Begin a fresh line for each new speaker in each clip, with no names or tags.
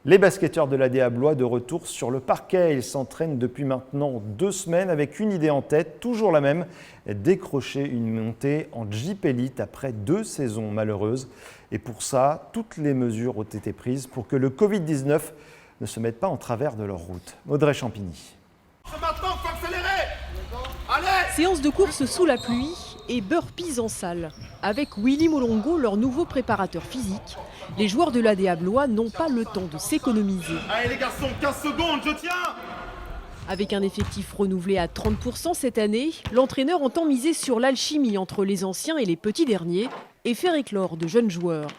Les basketteurs de l'ADA Blois de retour sur le parquet. Ils s'entraînent depuis maintenant 2 semaines avec une idée en tête, toujours la même, décrocher une montée en Jeep Elite après 2 saisons malheureuses. Et pour ça, toutes les mesures ont été prises pour que le Covid-19 ne se mette pas en travers de leur route. Audrey Champigny.
Maintenant, faut accélérer. Allez!
Séance de course sous la pluie et burpees en salle. Avec Willy Molongo, leur nouveau préparateur physique, les joueurs de l'ADA Blois n'ont pas le temps de s'économiser.
Allez les garçons, 15 secondes, je tiens!
Avec un effectif renouvelé à 30% cette année, l'entraîneur entend miser sur l'alchimie entre les anciens et les petits derniers et faire éclore de jeunes joueurs.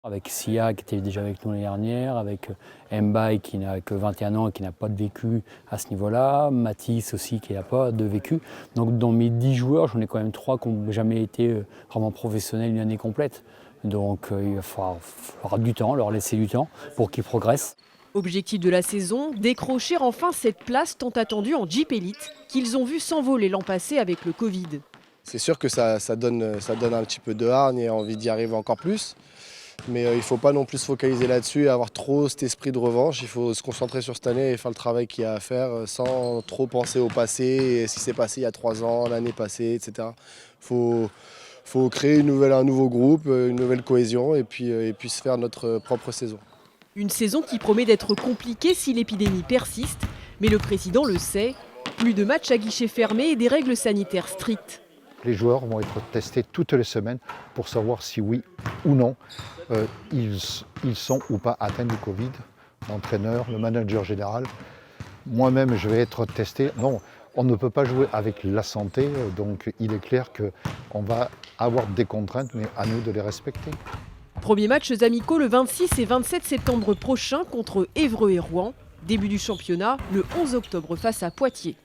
Avec Sia qui était déjà avec nous l'année dernière, avec Mbaye qui n'a que 21 ans et qui n'a pas de vécu à ce niveau-là, Mathis aussi qui n'a pas de vécu. Donc dans mes 10 joueurs, j'en ai quand même 3 qui n'ont jamais été vraiment professionnels une année complète. Donc il va falloir du temps, leur laisser du temps pour qu'ils progressent.
Objectif de la saison, décrocher enfin cette place tant attendue en Jeep Elite qu'ils ont vu s'envoler l'an passé avec le Covid.
C'est sûr que ça donne un petit peu de hargne et envie d'y arriver encore plus. Mais il ne faut pas non plus se focaliser là-dessus et avoir trop cet esprit de revanche. Il faut se concentrer sur cette année et faire le travail qu'il y a à faire sans trop penser au passé, et ce qui s'est passé il y a 3 ans, l'année passée, etc. Il faut créer un nouveau groupe, une nouvelle cohésion et puis se faire notre propre saison.
Une saison qui promet d'être compliquée si l'épidémie persiste, mais le président le sait, plus de matchs à guichet fermé et des règles sanitaires strictes.
Les joueurs vont être testés toutes les semaines pour savoir si oui ou non ils sont ou pas atteints du Covid. L'entraîneur, le manager général, moi-même je vais être testé. Non, on ne peut pas jouer avec la santé, donc il est clair qu'on va avoir des contraintes, mais à nous de les respecter.
Premier matchs amicaux le 26 et 27 septembre prochain contre Évreux et Rouen. Début du championnat le 11 octobre face à Poitiers.